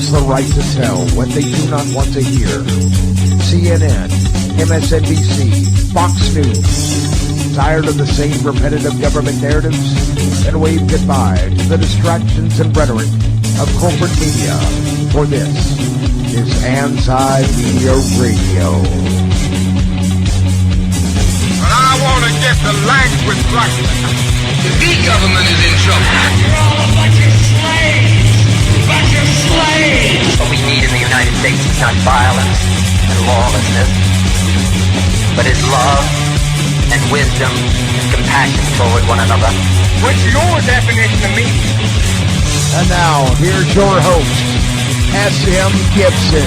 has the right to tell what they do not want to hear. CNN, MSNBC, Fox News. Tired of the same repetitive government narratives? Then wave goodbye to the distractions and rhetoric of corporate media. For this is Anti-Media Radio. I want to get the language right. The big government is in trouble. You're all a bunch of slaves! Bunch of slaves! What we need in the United States is not violence and lawlessness, but is love and wisdom and compassion toward one another. What's your definition of me? And now, here's your host, S.M. Gibson.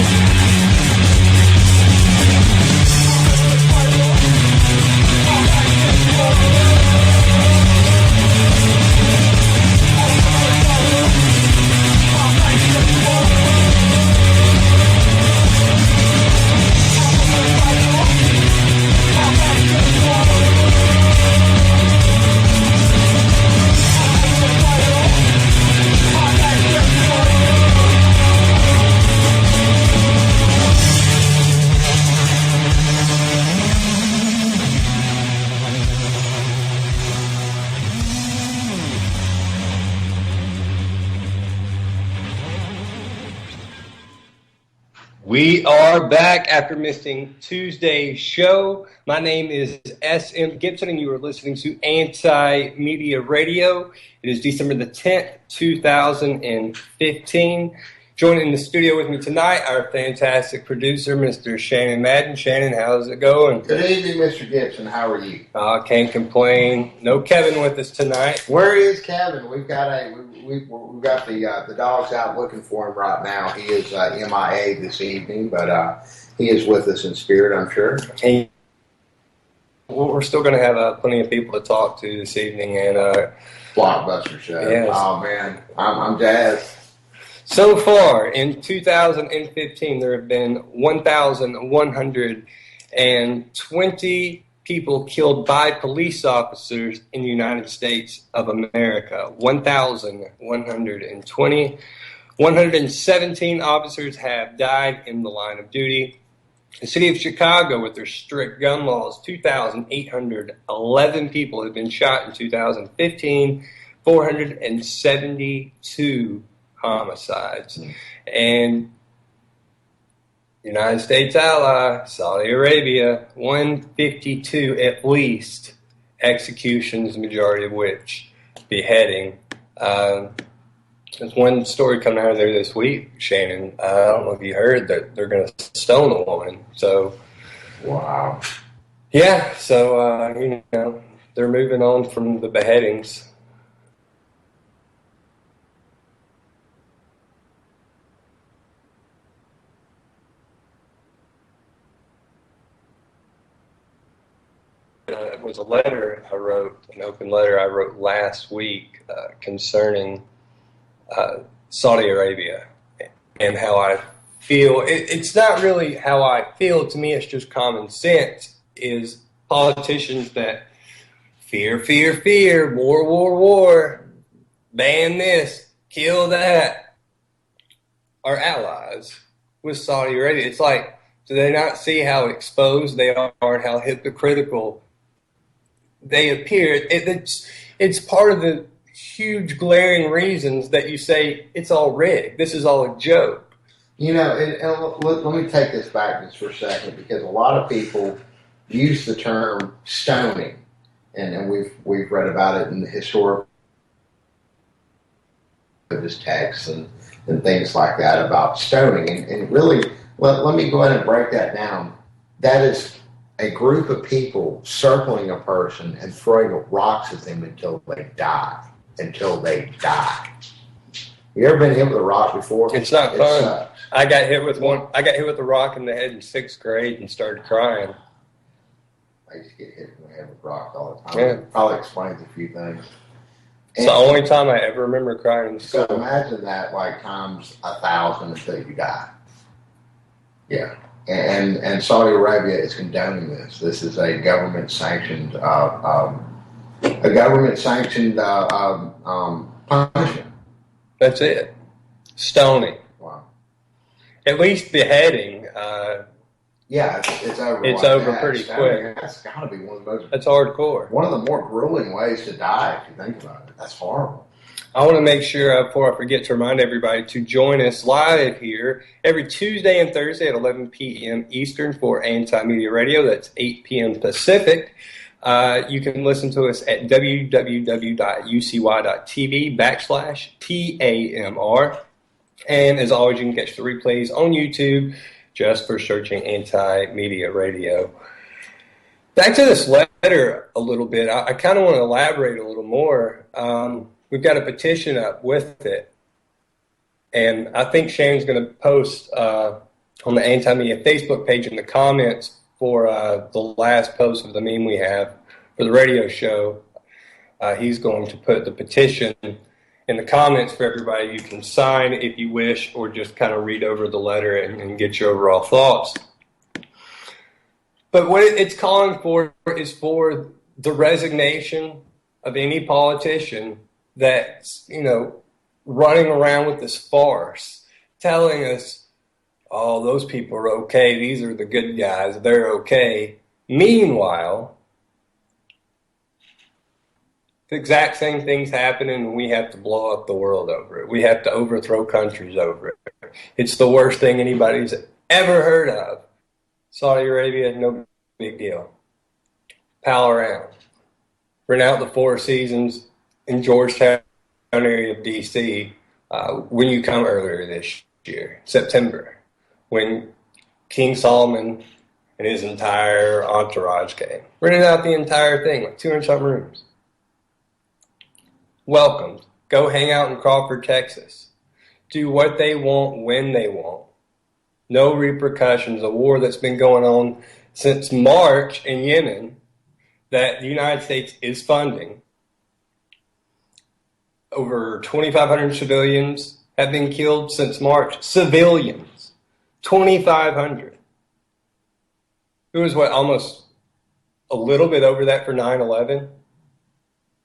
We are back after missing Tuesday's show. My name is S.M. Gibson, and you are listening to Anti-Media Radio. It is December the 10th, 2015. Joining in the studio with me tonight, our fantastic producer, Mr. Shannon Madden. Shannon, how's it going? Good evening, Mr. Gibson. How are you? Can't complain. No Kevin with us tonight. Where is Kevin? We've got the dogs out looking for him right now. He is MIA this evening, but he is with us in spirit, I'm sure. And we're still going to have plenty of people to talk to this evening, and Blockbuster show. Yes. Oh man, I'm jazzed. So far in 2015, there have been 1,120 people killed by police officers in the United States of America. 1,120. 117 officers have died in the line of duty. The city of Chicago, with their strict gun laws, 2,811 people have been shot in 2015, 472 homicides. And United States ally, Saudi Arabia, 152 at least executions, the majority of which beheading. There's one story coming out of there this week, Shannon. I don't know if you heard that they're going to stone a woman. So, Wow. yeah, so, they're moving on from the beheadings. It was a letter I wrote, an open letter I wrote last week concerning Saudi Arabia and how I feel. It's not really how I feel. To me, it's just common sense. Is politicians that fear, fear, fear, war, war, war, ban this, kill that, are allies with Saudi Arabia. It's like, do they not see how exposed they are and how hypocritical they appear? It's part of the huge glaring reasons that you say it's all rigged. This is all a joke. Let me take this back just for a second, because a lot of people use the term stoning, and we've read about it in the historical texts and things like that about stoning. And really, let me go ahead and break that down. That is a group of people circling a person and throwing rocks at them until they die. You ever been hit with a rock before? It's not fun. I got hit with one. I got hit with a rock in the head in 6th grade and started crying. I used to get hit in the head with rocks all the time. Yeah. It probably explains a few things. It's the only time I ever remember crying in So school. imagine that like times 1,000 until you die. Yeah. And Saudi Arabia is condoning this. This is a government-sanctioned punishment. That's it. Stoning. Wow. at least beheading. Yeah, it's over. It's like over that. pretty quick. That's got to be one of the most. That's hardcore. One of the more grueling ways to die, if you think about it. That's horrible. I want to make sure, before I forget, to remind everybody to join us live here every Tuesday and Thursday at 11 p.m. Eastern for Anti-Media Radio. That's 8 p.m. Pacific. You can listen to us at www.ucy.tv/TAMR. And as always, you can catch the replays on YouTube just for searching Anti-Media Radio. Back to this letter a little bit. I kind of want to elaborate a little more. We've got a petition up with it. And I think Shannon's going to post on the Anti-Media Facebook page in the comments for the last post of the meme we have for the radio show. He's going to put the petition in the comments for everybody. You can sign if you wish, or just kind of read over the letter and get your overall thoughts. But what it's calling for is for the resignation of any politician that's, running around with this farce, telling us, oh, those people are okay, these are the good guys, they're okay. Meanwhile, the exact same thing's happening, and we have to blow up the world over it. We have to overthrow countries over it. It's the worst thing anybody's ever heard of. Saudi Arabia, no big deal. Pal around. Rent out the Four Seasons in Georgetown area of D.C. When you come earlier this year, September, when King Solomon and his entire entourage came. Rented out the entire thing, like 200-something rooms. Welcome. Go hang out in Crawford, Texas. Do what they want when they want. No repercussions. A war that's been going on since March in Yemen that the United States is funding. Over 2,500 civilians have been killed since March. Civilians. 2,500. It was almost a little bit over that for 9/11?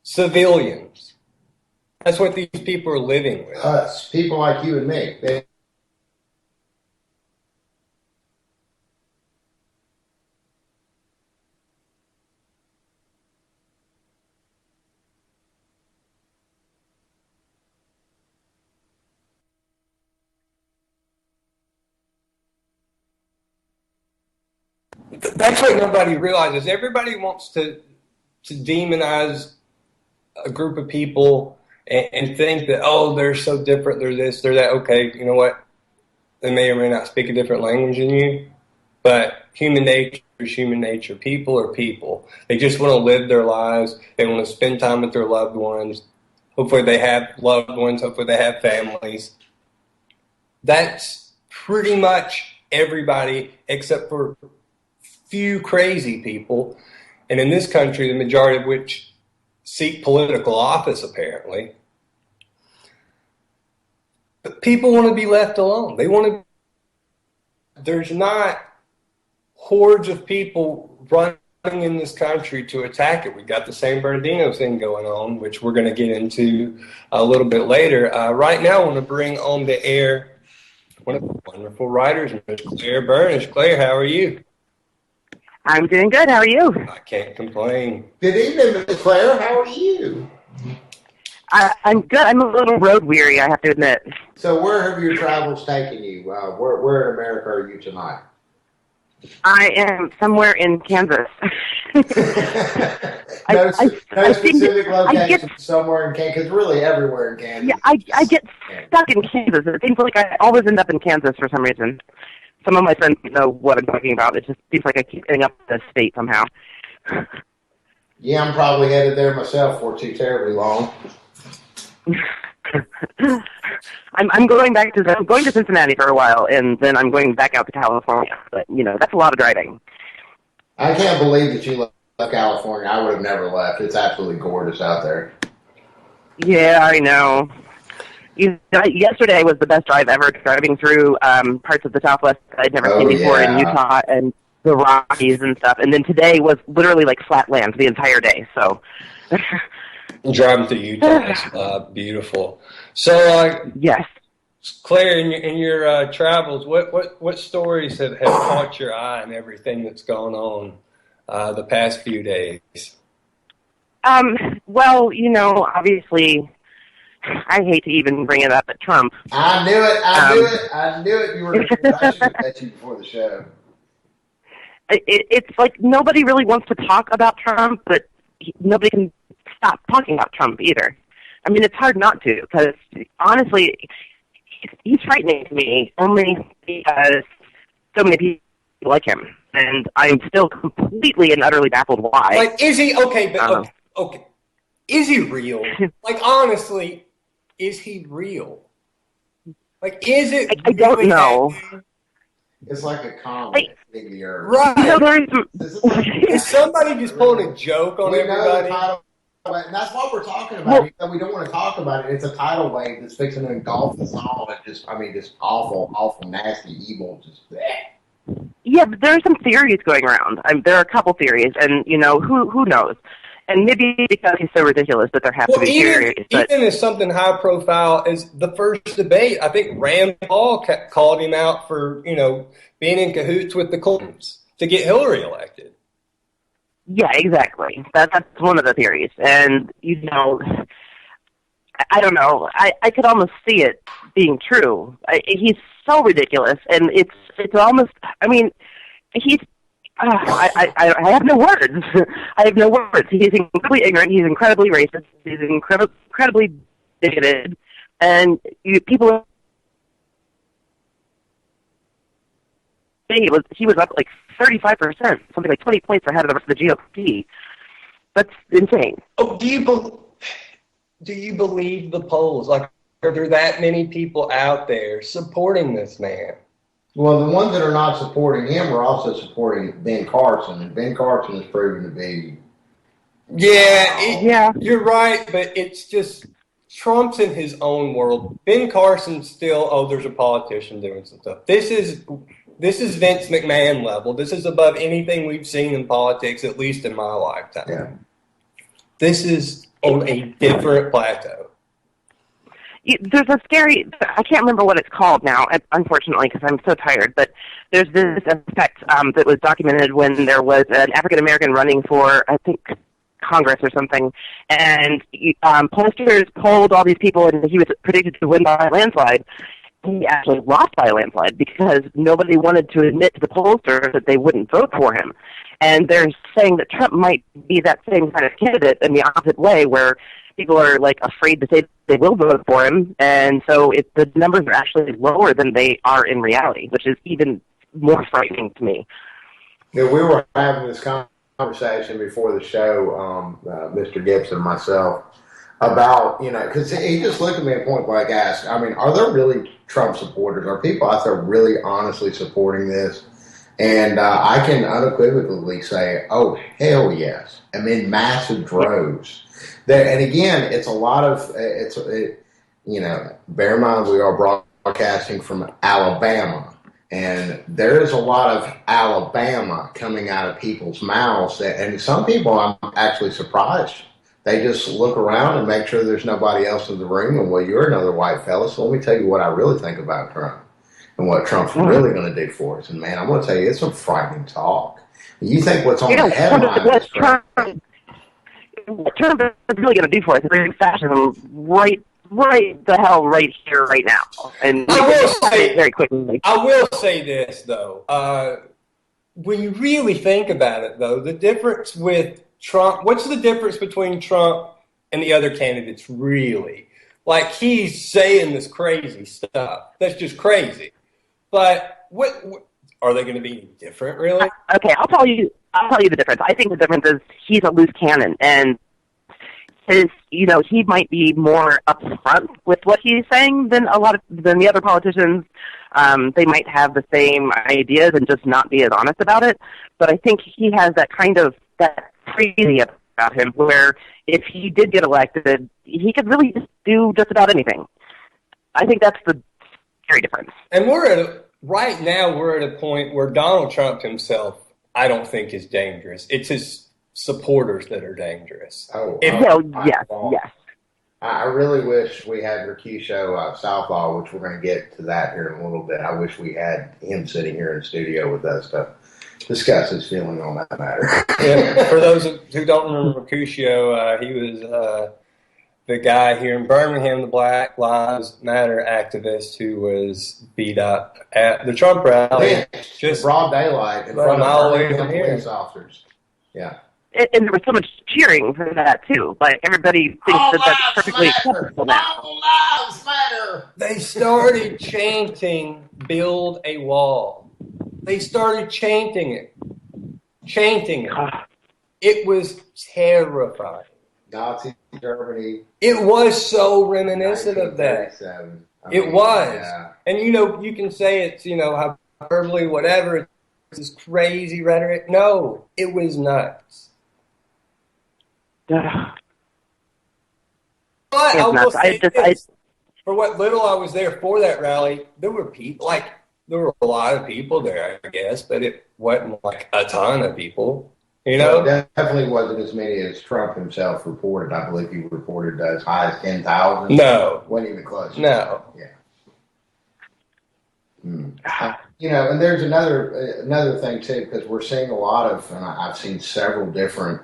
Civilians. That's what these people are living with. Us, people like you and me. That's what nobody realizes. Everybody wants to demonize a group of people and think that, oh, they're so different, they're this, they're that. Okay, you know what? They may or may not speak a different language than you, but human nature is human nature. People are people. They just want to live their lives. They want to spend time with their loved ones. Hopefully they have loved ones. Hopefully they have families. That's pretty much everybody except for few crazy people, and in this country, the majority of which seek political office, apparently. But people want to be left alone. They want to. There's not hordes of people running in this country to attack it. We've got the San Bernardino thing going on, which we're going to get into a little bit later. Right now, I want to bring on the air one of the wonderful writers, Ms. Claire Burnish. Claire, how are you? I'm doing good. How are you? I can't complain. Good evening, Miss Claire. How are you? I'm good. I'm a little road weary, I have to admit. So where have your travels taken you? Where in America are you tonight? I am somewhere in Kansas. No specific location, somewhere in Kansas, because really everywhere in Kansas. Yeah, I get stuck in Kansas. It seems like I always end up in Kansas for some reason. Some of my friends know what I'm talking about. It just seems like I keep getting up to the state somehow. Yeah, I'm probably headed there myself for too terribly long. I'm going to Cincinnati for a while, and then I'm going back out to California. But that's a lot of driving. I can't believe that you left California. I would have never left. It's absolutely gorgeous out there. Yeah, I know. Yesterday was the best drive ever, driving through parts of the Southwest that I'd never seen before in Utah and the Rockies and stuff. And then today was literally like flat land the entire day. So driving through Utah is beautiful. So yes. Claire, in your travels, what stories have caught your eye and everything that's gone on the past few days? Well, obviously, I hate to even bring it up, but Trump. I knew it. I knew it. You were. I should have met you before the show. It's like nobody really wants to talk about Trump, but nobody can stop talking about Trump either. I mean, it's hard not to, because honestly, he's frightening to me only because so many people like him, and I'm still completely and utterly baffled why. Like, is he okay? But okay, is he real? Like, honestly, is he real? Like, is it? I don't know. It's like a comet hitting the earth. Right. Is somebody just pulling a joke on everybody? And that's what we're talking about. We don't want to talk about it. It's a tidal wave that's fixing to engulf us all. And just awful, nasty, evil. Just bleh. Yeah, but there are some theories going around. There are a couple theories, and who knows? And maybe because he's so ridiculous that there have to be theories. Even as something high profile as the first debate, I think Rand Paul called him out for being in cahoots with the Clintons to get Hillary elected. Yeah, exactly. That's one of the theories. And, I don't know. I could almost see it being true. He's so ridiculous. And it's almost, I mean, he's, I have no words. I have no words. He's incredibly ignorant. He's incredibly racist. He's incredibly bigoted. And people, he was up like 35%, something like 20 points ahead of the rest of the GOP. That's insane. Oh, do you believe the polls? Like, are there that many people out there supporting this man? Well, the ones that are not supporting him are also supporting Ben Carson, and Ben Carson is proven to be. Yeah, you're right, but it's just Trump's in his own world. Ben Carson's still, there's a politician doing some stuff. This is Vince McMahon level. This is above anything we've seen in politics, at least in my lifetime. Yeah. This is on a different plateau. There's a scary, I can't remember what it's called now, unfortunately, because I'm so tired, but there's this effect that was documented when there was an African-American running for, I think, Congress or something, and pollsters polled all these people, and he was predicted to win by a landslide. He actually lost by a landslide because nobody wanted to admit to the pollsters that they wouldn't vote for him. And they're saying that Trump might be that same kind of candidate in the opposite way, where people are like afraid to say they will vote for him, and so the numbers are actually lower than they are in reality, which is even more frightening to me. Yeah, we were having this conversation before the show, Mr. Gibson and myself, about, because he just looked at me and point blank asked, I mean, are there really Trump supporters? Are people out there really honestly supporting this? And I can unequivocally say, oh, hell yes. I mean, massive droves. And again, it's a lot of, bear in mind we are broadcasting from Alabama. And there is a lot of Alabama coming out of people's mouths. And some people, I'm actually surprised. They just look around and make sure there's nobody else in the room. And, well, you're another white fella, so let me tell you what I really think about Trump and what Trump's really going to do for us. And, man, I'm going to tell you, it's some frightening talk. You think what's on the headline is what Trump is really going to do for us is bring fascism right the hell right here, right now. And I will say, very quickly. I will say this, though. When you really think about it, though, the difference with Trump, what's the difference between Trump and the other candidates, really? Like, he's saying this crazy stuff. That's just crazy. But what are they going to be any different, really? Okay, I'll tell you the difference. I think the difference is he's a loose cannon, and he might be more upfront with what he's saying than the other politicians. They might have the same ideas and just not be as honest about it. But I think he has that crazy about him, where if he did get elected, he could really just do just about anything. I think that's the scary difference. And right now we're at a point where Donald Trump himself, I don't think, is dangerous. It's his supporters that are dangerous. Yes. I really wish we had Mercutio Southlaw, which we're going to get to that here in a little bit. I wish we had him sitting here in the studio with us to discuss his feeling on that matter. Yeah, for those who don't remember Mercutio, he was the guy here in Birmingham, the Black Lives Matter activist who was beat up at the Trump rally. Yeah, just broad daylight in front of Birmingham police officers. Yeah. And there was so much cheering for that, too. Like, everybody thinks that's perfectly acceptable now. All lives matter! They started chanting, "Build a wall." They started chanting it. It was terrifying. Nazi Germany. It was so reminiscent of that. It was. Yeah. And, you can say it's, hyperbole, whatever. It's this crazy rhetoric. No, it was nuts. But I will say this, for what little I was there for that rally, there were people, there were a lot of people there, I guess, but it wasn't a ton of people. Well, it definitely wasn't as many as Trump himself reported. I believe he reported as high as 10,000. No. Wasn't even close. No. Yeah. And there's another thing, too, because we're seeing a lot of, and I've seen several different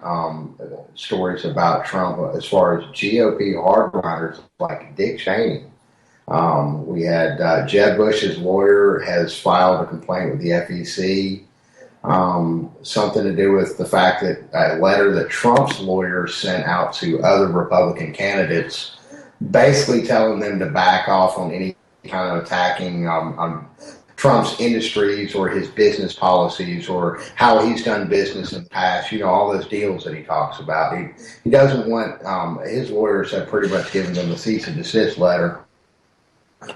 stories about Trump as far as GOP hardliners like Dick Cheney. We had Jeb Bush's lawyer has filed a complaint with the FEC. Something to do with the fact that a letter that Trump's lawyer sent out to other Republican candidates, basically telling them to back off on any kind of attacking Trump's industries or his business policies or how he's done business in the past, all those deals that he talks about. He doesn't want, his lawyers have pretty much given them a cease and desist letter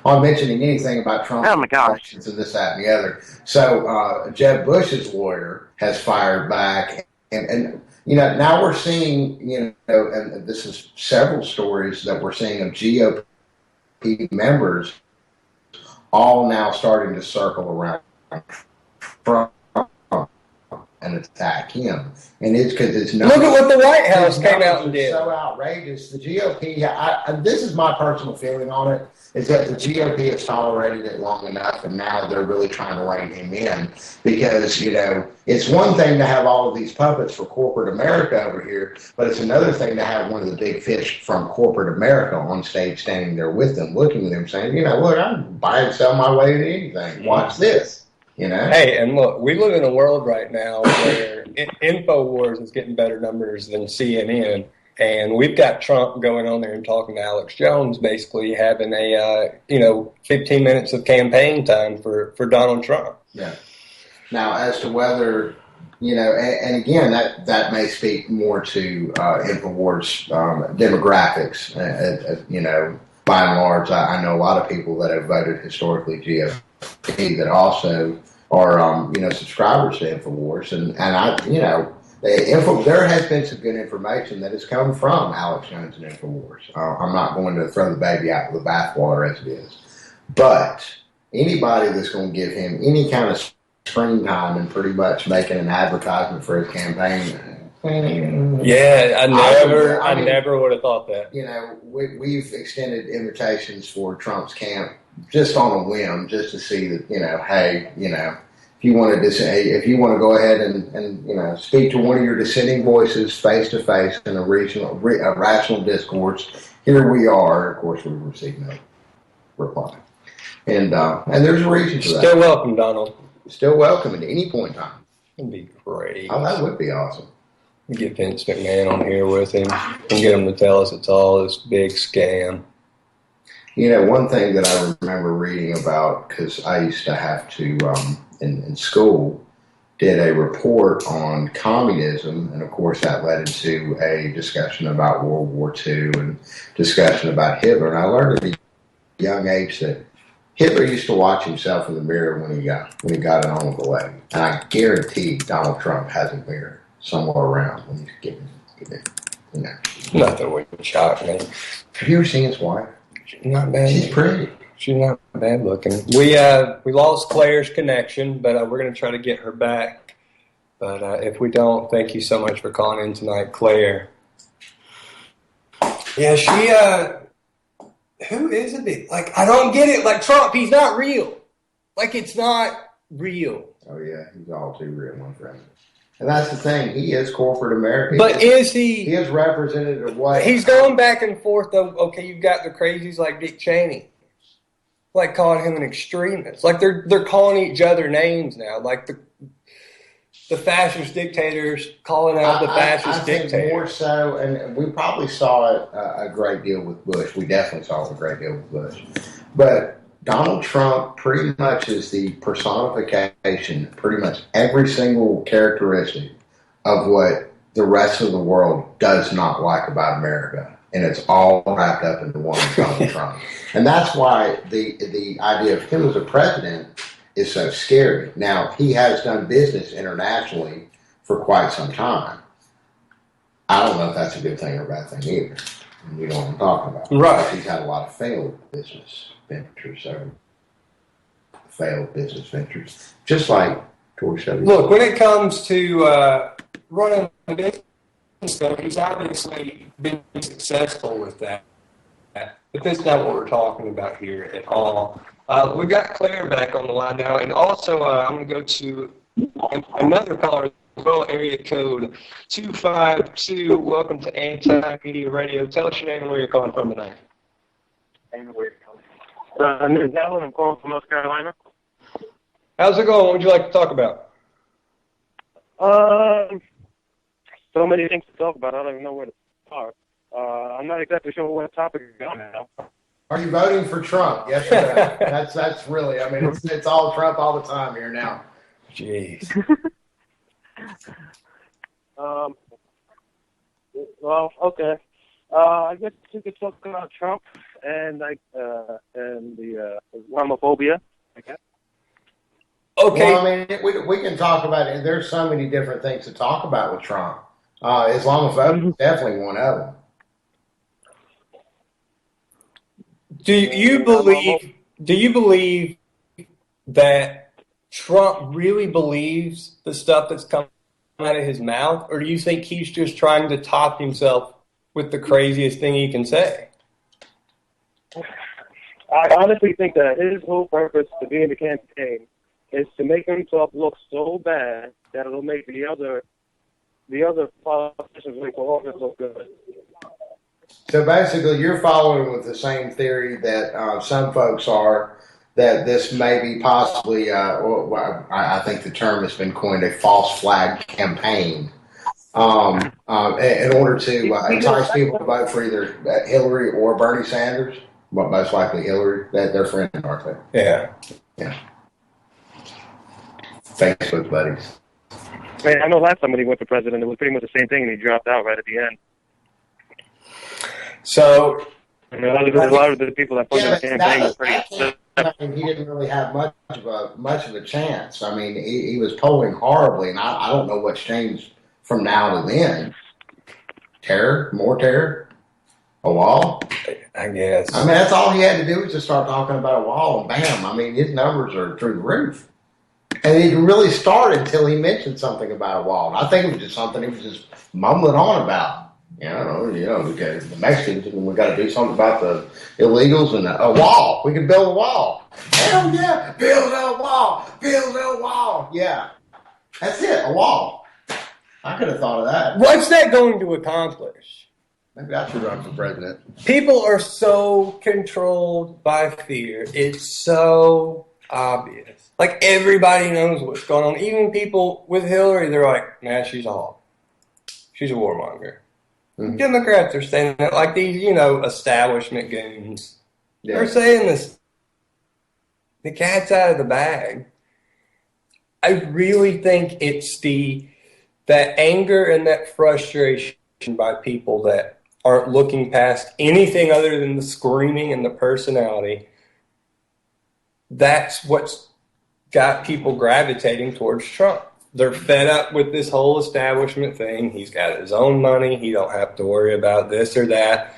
on mentioning anything about Trump. Oh my gosh. And this, that, and the other. So Jeb Bush's lawyer has fired back, and now we're seeing, and this is several stories that we're seeing of GOP members all now starting to circle around Trump and attack him. And it's because it's look at what the White House came out and did. So outrageous. The GOP, this is my personal feeling on it, is that the GOP has tolerated it long enough, and now they're really trying to rein him in because, it's one thing to have all of these puppets for corporate America over here, but it's another thing to have one of the big fish from corporate America on stage standing there with them, looking at them, saying, look, I can buy and sell my way to anything. Watch this. Hey, and look, we live in a world right now where InfoWars is getting better numbers than CNN, and we've got Trump going on there and talking to Alex Jones, basically having a 15 minutes of campaign time for Donald Trump. Yeah. Now, as to whether and again, that may speak more to InfoWars demographics. By and large, I know a lot of people that have voted historically GOP that also are subscribers to InfoWars, and there has been some good information that has come from Alex Jones and InfoWars. I'm not going to throw the baby out with the bathwater as it is, but anybody that's going to give him any kind of screen time and pretty much making an advertisement for his campaign. Yeah, I never would have thought that. We've extended invitations for Trump's camp just on a whim, just to see that, hey, if you want to go ahead and speak to one of your dissenting voices face to face in a rational discourse, here we are. Of course, we've received no reply, and there's a reason for that. Still welcome, Donald. Still welcome at any point in time. That'd be great. Oh, that would be awesome. Get Vince McMahon on here with him and get him to tell us it's all this big scam. One thing that I remember reading about, because I used to have to, in school, did a report on communism, and of course that led into a discussion about World War II and discussion about Hitler. And I learned at a young age that Hitler used to watch himself in the mirror when he got it on with the leg. And I guarantee Donald Trump has a mirror somewhere around when he's getting Nothing would shock me. Have you ever seen his wife? She's not bad. She's pretty. She's not bad looking. We lost Claire's connection, but we're going to try to get her back. But if we don't, thank you so much for calling in tonight, Claire. Yeah, who is it? Like, I don't get it. Like, Trump, he's not real. Like, it's not real. Oh, yeah, he's all too real, my friend. And that's the thing. He is corporate America. But is he? He is representative of what? He's going back and forth, though. Okay, you've got the crazies like Dick Cheney, like calling him an extremist. Like, they're calling each other names now. Like, the fascist dictators calling out the fascist dictators. I think more so, and we probably saw it a great deal with Bush. We definitely saw it a great deal with Bush. But Donald Trump pretty much is the personification, pretty much every single characteristic of what the rest of the world does not like about America. And it's all wrapped up into one Donald Trump. And that's why the idea of him as a president is so scary. Now, he has done business internationally for quite some time. I don't know if that's a good thing or a bad thing either. You know what I'm talking about. Right. He's had a lot of failed business ventures. Just like George W. Look, when it comes to running a business, he's obviously been successful with that. But that's not what we're talking about here at all. We've got Claire back on the line now, and also I'm going to go to another caller as well, area code 252. Welcome to Anti-Media Radio. Tell us your name and where you're calling from tonight. I'm calling from North Carolina. How's it going? What would you like to talk about? So many things to talk about. I don't even know where to start. I'm not exactly sure what topic you're on now. Are you voting for Trump? Yes or no? That's really, I mean, it's all Trump all the time here now. Jeez. Well, okay. I guess you could talk about Trump and the Islamophobia, I guess. Okay. Well, I mean, we can talk about it. There's so many different things to talk about with Trump. Islamophobia is definitely one of them. Do you believe that Trump really believes the stuff that's coming out of his mouth, or do you think he's just trying to top himself with the craziest thing he can say? I honestly think that his whole purpose to be in the campaign is to make himself look so bad that it'll make the other politicians make all of it look good. So basically, you're following with the same theory that some folks are, that this may be possibly, I think the term has been coined, a false flag campaign, in order to entice people to vote for either Hillary or Bernie Sanders, but most likely Hillary. They're friends, aren't they? Yeah. Facebook buddies. Man, I know last time when he went for president, it was pretty much the same thing, and he dropped out right at the end. So, a lot of the people that funded the campaign were pretty. He didn't really have much of a chance. I mean, he was polling horribly, and I don't know what's changed from now to then. Terror, more terror, a wall. I guess. I mean, that's all he had to do was just start talking about a wall, and bam! I mean, his numbers are through the roof. And it didn't really start until he mentioned something about a wall. And I think it was just something he was just mumbling on about. Because the Mexicans, we got to do something about the illegals and a wall. We can build a wall. Hell yeah, build a wall. Yeah, that's it, a wall. I could have thought of that. What's that going to accomplish? Maybe I should run for president. People are so controlled by fear. It's so obvious. Like, everybody knows what's going on. Even people with Hillary, they're like, nah, she's a hawk. She's a warmonger. Mm-hmm. Democrats are saying that, like these, establishment goons. Yeah. They're saying this. The cat's out of the bag. I really think it's that anger and that frustration by people that aren't looking past anything other than the screaming and the personality. That's what's got people gravitating towards Trump. They're fed up with this whole establishment thing. He's got his own money. He don't have to worry about this or that.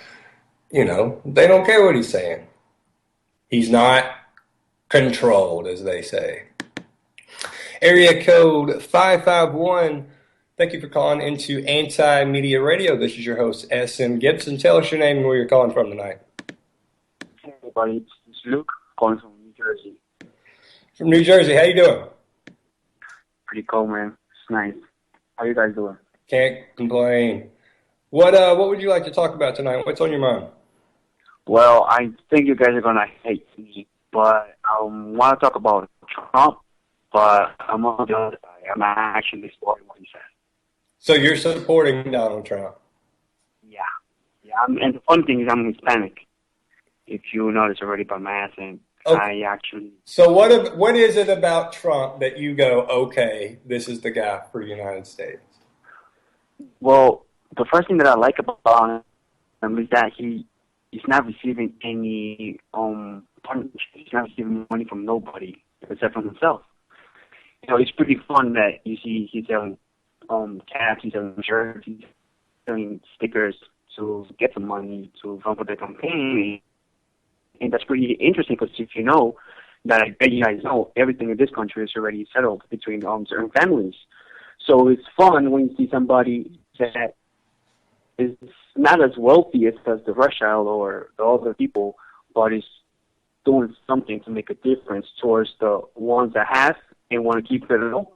They don't care what he's saying. He's not controlled, as they say. Area code 551. Thank you for calling into Anti-Media Radio. This is your host, S.M. Gibson. Tell us your name and where you're calling from tonight. Hey, everybody. It's Luke calling from New Jersey. From New Jersey. How you doing? Pretty cold, man. It's nice. How you guys doing? Can't complain. What would you like to talk about tonight? What's on your mind? Well, I think you guys are going to hate me, but I want to talk about Trump, but I'm on the other side. I'm actually supporting what he said. So you're supporting Donald Trump? Yeah. And the funny thing is I'm Hispanic, if you notice already by my accent. Okay. I actually... So what is it about Trump that you go, okay, this is the guy for the United States? Well, the first thing that I like about him is that he's not receiving any punishment. He's not receiving money from nobody except from himself. You know, it's pretty fun that you see he's selling caps, he's selling shirts, he's selling stickers to get some money to run for the campaign. And that's pretty interesting because if you know that, I bet you guys know, everything in this country is already settled between certain families. So it's fun when you see somebody that is not as wealthy as the Rothschild or the other people, but is doing something to make a difference towards the ones that have and want to keep it low,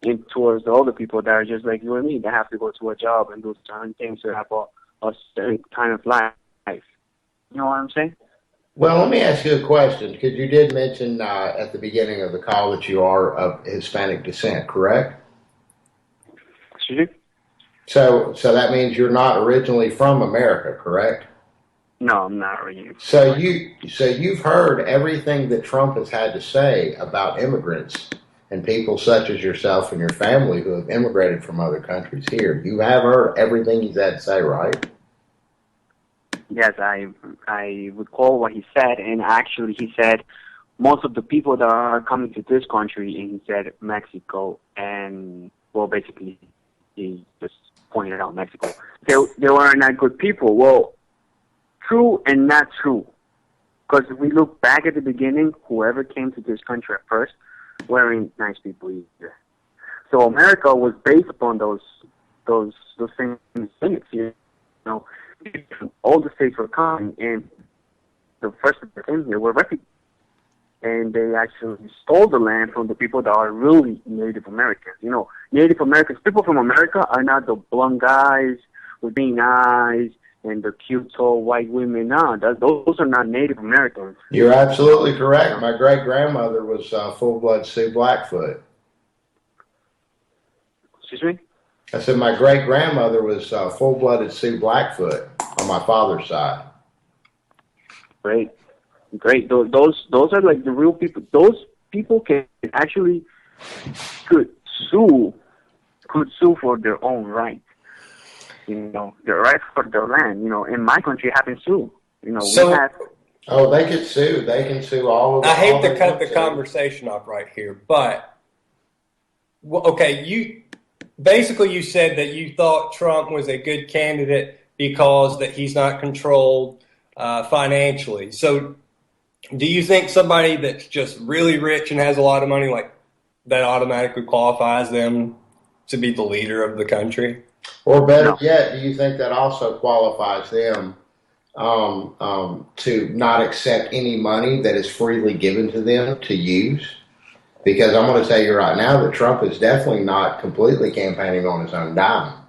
and towards the other people that are just like you and me, that have to go to a job and do certain things to have a certain kind of life. You know what I'm saying? Well, let me ask you a question, because you did mention at the beginning of the call that you are of Hispanic descent, correct? Excuse me? So that means you're not originally from America, correct? No, I'm not originally. So you've heard everything that Trump has had to say about immigrants and people such as yourself and your family who have immigrated from other countries here. You have heard everything he's had to say, right? Yes, I recall what he said, and actually he said most of the people that are coming to this country, and he said Mexico, and well, basically he just pointed out Mexico. They were not good people. Well, true and not true, because if we look back at the beginning, whoever came to this country at first weren't nice people either. So America was based upon those same things, you know. All the states were coming, and the first that came here were refugees. And they actually stole the land from the people that are really Native Americans. You know, Native Americans, people from America are not the blonde guys with green eyes and the cute, tall, white women. No, those are not Native Americans. You're absolutely correct. My great-grandmother was full-blood Sioux Blackfoot. Excuse me? I said my great-grandmother was full-blooded Sioux Blackfoot on my father's side. Great. Those are like the real people. Those people could sue for their own right. You know, their right for their land. You know, in my country, you haven't sue. You know, so, we have. Oh, they could sue. They can sue all of them. I hate to cut the conversation off right here, but okay, you said that you thought Trump was a good candidate because that he's not controlled financially. So do you think somebody that's just really rich and has a lot of money, like that automatically qualifies them to be the leader of the country? Or better yet, do you think that also qualifies them to not accept any money that is freely given to them to use? Because I'm going to tell you right now that Trump is definitely not completely campaigning on his own dime.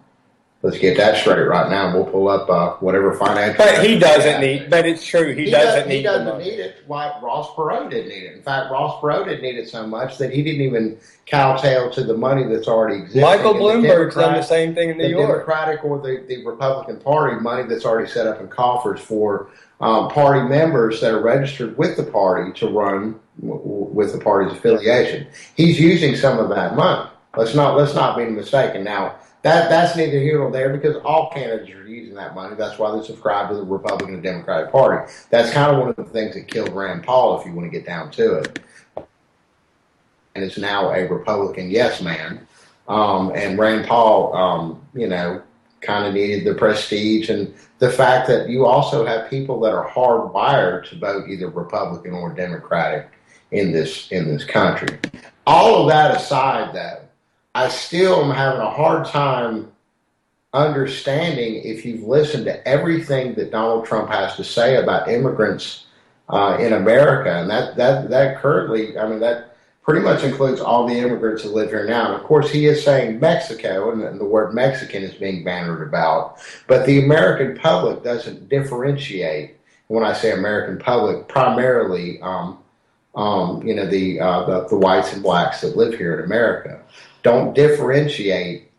Let's get that straight right now. We'll pull up whatever financial. But he doesn't need. But it's true. He doesn't need. He doesn't need it. Like Ross Perot didn't need it. In fact, Ross Perot didn't need it so much that he didn't even kowtow to the money that's already existing. Michael Bloomberg's done the same thing in New York. The Democratic or the Republican Party, money that's already set up in coffers for party members that are registered with the party to run with the party's affiliation. He's using some of that money. Let's not be mistaken. Now, that's neither here nor there because all candidates are using that money. That's why they subscribe to the Republican and Democratic Party. That's kind of one of the things that killed Rand Paul, if you want to get down to it. And is now a Republican yes man. And Rand Paul, kind of needed the prestige and the fact that you also have people that are hardwired to vote either Republican or Democratic in this country. All of that aside, though, I still am having a hard time understanding, if you've listened to everything that Donald Trump has to say about immigrants in America, and that currently, I mean, that pretty much includes all the immigrants that live here now. And of course, he is saying Mexico, and the word Mexican is being bannered about, but the American public doesn't differentiate. When I say American public, primarily, the whites and blacks that live here in America don't differentiate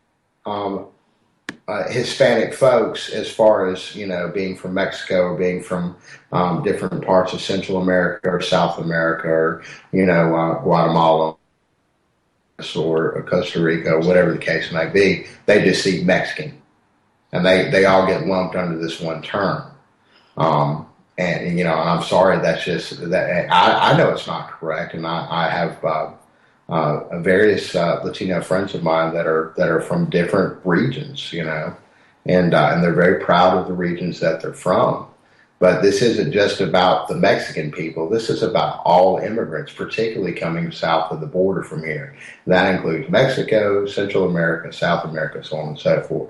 Hispanic folks as far as, being from Mexico or being from different parts of Central America or South America or, Guatemala or Costa Rica, whatever the case may be. They just see Mexican, and they all get lumped under this one term. And I'm sorry, that's just that. I know it's not correct, and I have various Latino friends of mine that are from different regions, and they're very proud of the regions that they're from. But this isn't just about the Mexican people. This is about all immigrants, particularly coming south of the border from here. That includes Mexico, Central America, South America, so on and so forth.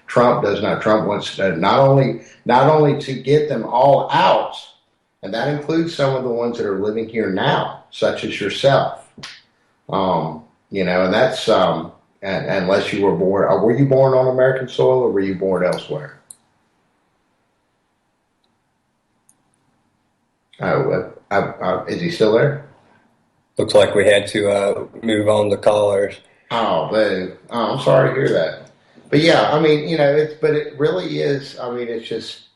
Trump wants to not only to get them all out, and that includes some of the ones that are living here now, such as yourself. And that's unless you were born. Were you born on American soil, or were you born elsewhere? Is he still there? Looks like we had to move on to callers. I'm sorry to hear that. But yeah, I mean, it really is. I mean, it just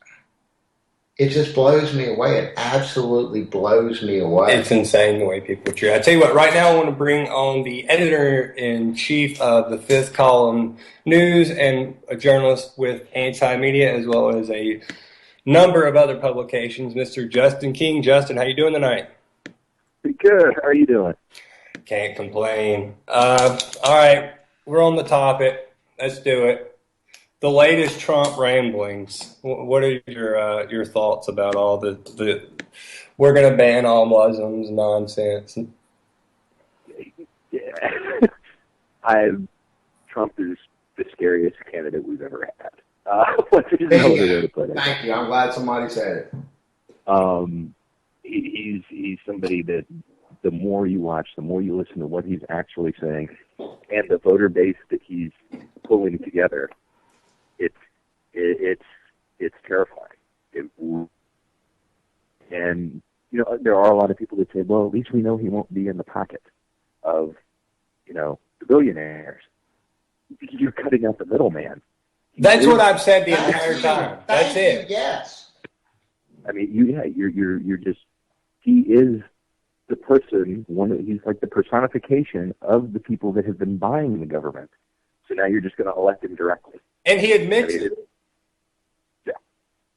blows me away. It absolutely blows me away. It's insane the way people treat. I tell you what, right now I want to bring on the editor-in-chief of the Fifth Column News and a journalist with Anti-Media, as well as a number of other publications, Mr. Justin King. Justin, how you doing tonight? Pretty good. How are you doing? Can't complain. All right, we're on the topic. Let's do it. The latest Trump ramblings. What are your thoughts about all the we're going to ban all Muslims nonsense? Yeah, Trump is the scariest candidate we've ever had. Thank you. I'm glad somebody said it. He's somebody that the more you watch, the more you listen to what he's actually saying, and the voter base that he's pulling together, it's terrifying. And there are a lot of people that say, well, at least we know he won't be in the pocket of the billionaires. You're cutting out the middleman. That's what I've said the entire time. That's it. Yes. I mean, you're just, he is the person, he's like the personification of the people that have been buying the government. So now you're just going to elect him directly. And he admits it. Yeah.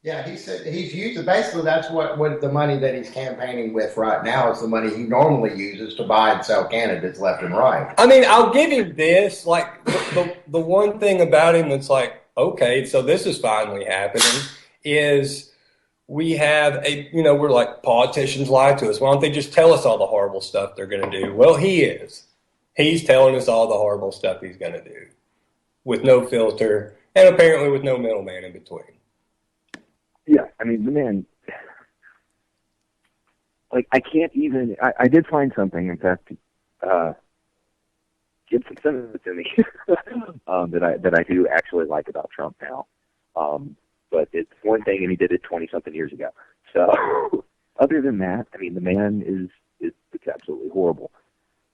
Yeah, he said he's using, basically that's what the money that he's campaigning with right now is the money he normally uses to buy and sell candidates left and right. I mean, I'll give him this, like the one thing about him that's like, okay, so this is finally happening, is we have we're like, politicians lie to us. Why don't they just tell us all the horrible stuff they're going to do? Well, he is. He's telling us all the horrible stuff he's going to do with no filter and apparently with no middleman in between. Yeah, I mean, the man, like, I can't even, I did find something, in fact, Gibson sent it to me, that I do actually like about Trump now. But it's one thing, and he did it 20-something years ago. So, other than that, I mean, the man it's absolutely horrible.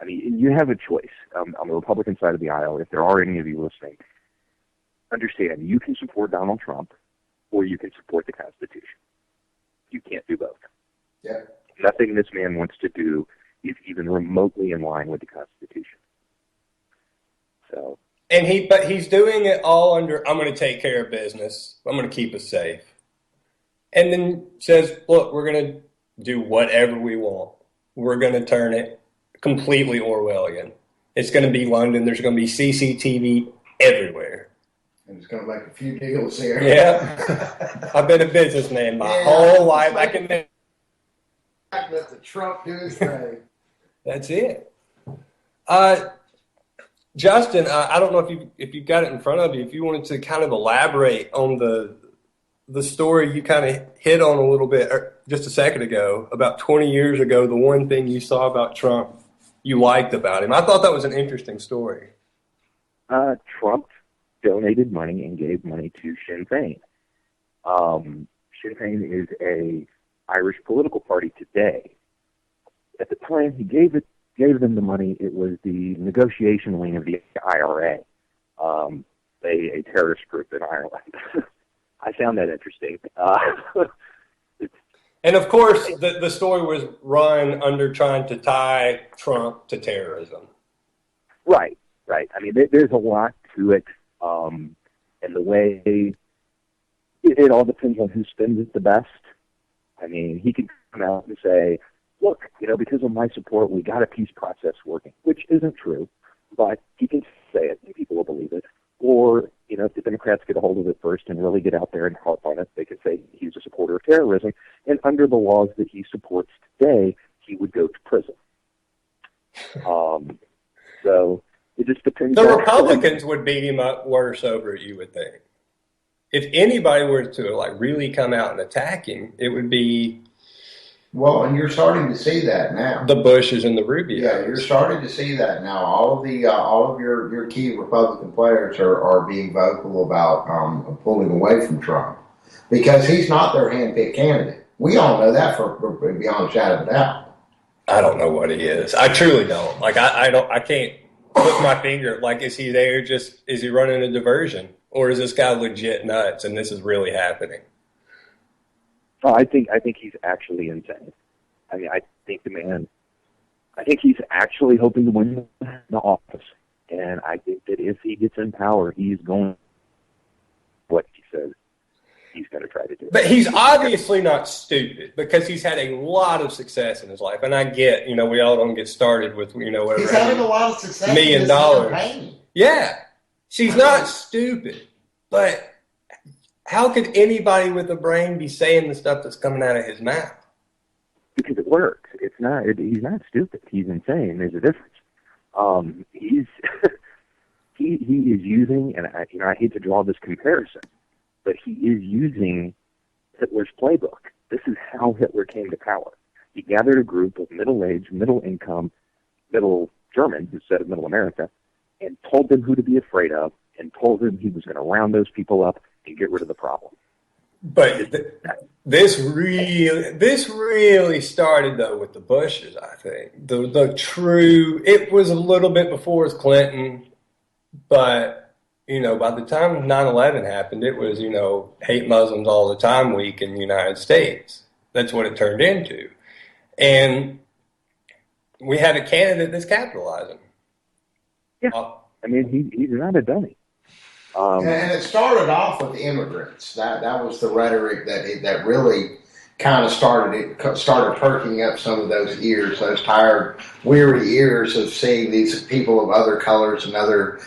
I mean, you have a choice on the Republican side of the aisle. If there are any of you listening, understand, you can support Donald Trump, or you can support the Constitution. You can't do both. Yeah. Nothing this man wants to do is even remotely in line with the Constitution. So. And he's doing it all under, I'm going to take care of business. I'm going to keep us safe. And then says, look, we're going to do whatever we want. We're going to turn it completely Orwellian. It's going to be London. There's going to be CCTV everywhere. And it's going to make a few deals here. Yeah. I've been a businessman my whole life. I can let the Trump do his thing. That's it. Justin, I don't know if you've got it in front of you. If you wanted to kind of elaborate on the story you kind of hit on a little bit just a second ago, about 20 years ago, the one thing you saw about Trump you liked about him. I thought that was an interesting story. Trump donated money and gave money to Sinn Féin. Sinn Féin is a Irish political party today. At the time he gave them the money, it was the negotiation wing of the IRA, a terrorist group in Ireland. I found that interesting. And of course, the story was run under trying to tie Trump to terrorism. Right. I mean, there's a lot to it, and the way it all depends on who spends it the best. I mean, he could come out and say, look, because of my support, we got a peace process working, which isn't true, but he can say it and people will believe it. Or, if the Democrats get a hold of it first and really get out there and harp on it, they could say he's a supporter of terrorism, and under the laws that he supports today, he would go to prison. So it just depends. The Republicans would beat him up worse over it, you would think. If anybody were to really come out and attack him, it would be. Well, and you're starting to see that now. The Bushes and the Rubios. Yeah, you're starting to see that now. All of your key Republican players are being vocal about pulling away from Trump because he's not their handpicked candidate. We all know that for beyond a shadow of a doubt. I don't know what he is. I truly don't. I can't put my finger. Is he there? Is he running a diversion, or is this guy legit nuts and this is really happening? Oh, I think he's actually insane. I mean, I think he's actually hoping to win the office. And I think that if he gets in power, he's going what he says he's going to try to do. But he's obviously not stupid because he's had a lot of success in his life. And I get, we all don't get started with, whatever. He's having a lot of success. $1 million. Yeah. She's not stupid. But how could anybody with a brain be saying the stuff that's coming out of his mouth? Because it works. He's not stupid. He's insane. There's a difference. He is using, and I hate to draw this comparison, but he is using Hitler's playbook. This is how Hitler came to power. He gathered a group of middle-aged, middle-income, middle Germans instead of middle America, and told them who to be afraid of, and told them he was going to round those people up and get rid of the problem. But this really started though with the Bushes. I think it was a little bit before with Clinton, but by the time 9/11 happened, it was hate Muslims all the time week in the United States. That's what it turned into, and we have a candidate that's capitalizing. Yeah, I mean he's not a dummy. And it started off with the immigrants. That was the rhetoric that really kind of started perking up some of those ears, those tired, weary ears of seeing these people of other colors and other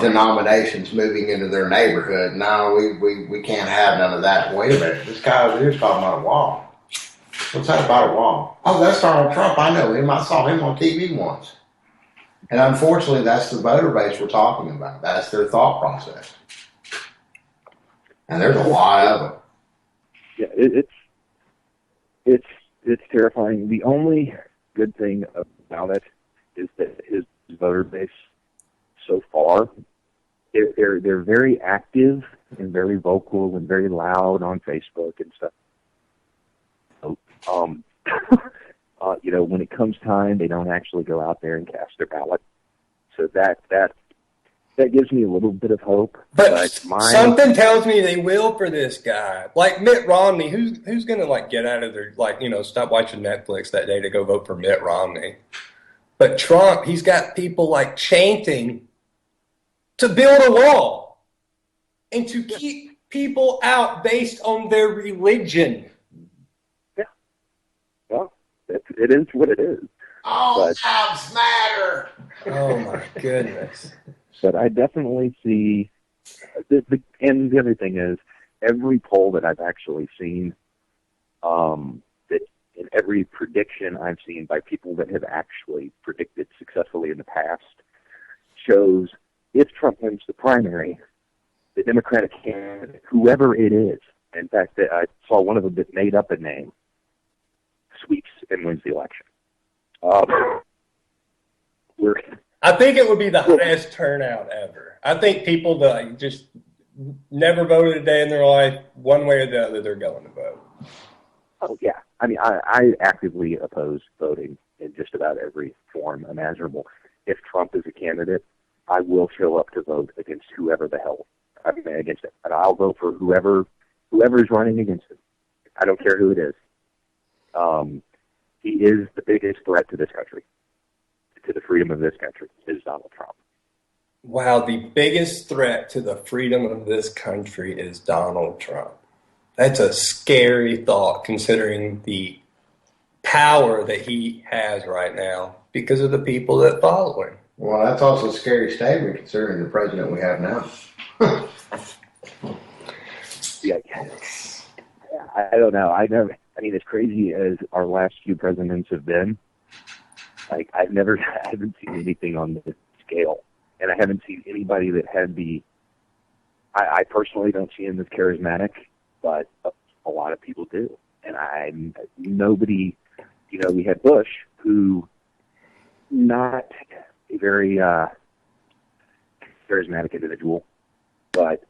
denominations moving into their neighborhood. No, we can't have none of that. Wait a minute, this guy over here is talking about a wall. What's that about a wall? Oh, that's Donald Trump. I know him. I saw him on TV once. And unfortunately, that's the voter base we're talking about. That's their thought process. And there's a lot of them. Yeah, it's terrifying. The only good thing about it is that his voter base so far, they're very active and very vocal and very loud on Facebook and stuff. So, when it comes time, they don't actually go out there and cast their ballot. So that gives me a little bit of hope. But something tells me they will for this guy. Like Mitt Romney, who's going to get out of their stop watching Netflix that day to go vote for Mitt Romney. But Trump, he's got people chanting to build a wall and to keep people out based on their religion. Well, it is what it is. All lives matter. Oh my goodness! But I definitely see, and the other thing is, every poll that I've actually seen, that in every prediction I've seen by people that have actually predicted successfully in the past, shows if Trump wins the primary, the Democratic candidate, whoever it is, in fact, I saw one of them that made up a name, sweeps and wins the election. I think it would be the highest turnout ever. I think people that just never voted a day in their life, one way or the other, they're going to vote. Oh, yeah. I mean, I actively oppose voting in just about every form imaginable. If Trump is a candidate, I will show up to vote against whoever the hell I'm against it. And I'll vote for whoever is running against him. I don't care who it is. He is the biggest threat to this country, to the freedom of this country, is Donald Trump. Wow, the biggest threat to the freedom of this country is Donald Trump. That's a scary thought, considering the power that he has right now because of the people that follow him. Well, that's also a scary statement considering the president we have now. Yeah, I don't know. I mean, as crazy as our last few presidents have been, like I haven't seen anything on this scale, and I haven't seen anybody that had the. I personally don't see him as charismatic, but a lot of people do, and nobody. You know, we had Bush, who not a very charismatic individual, but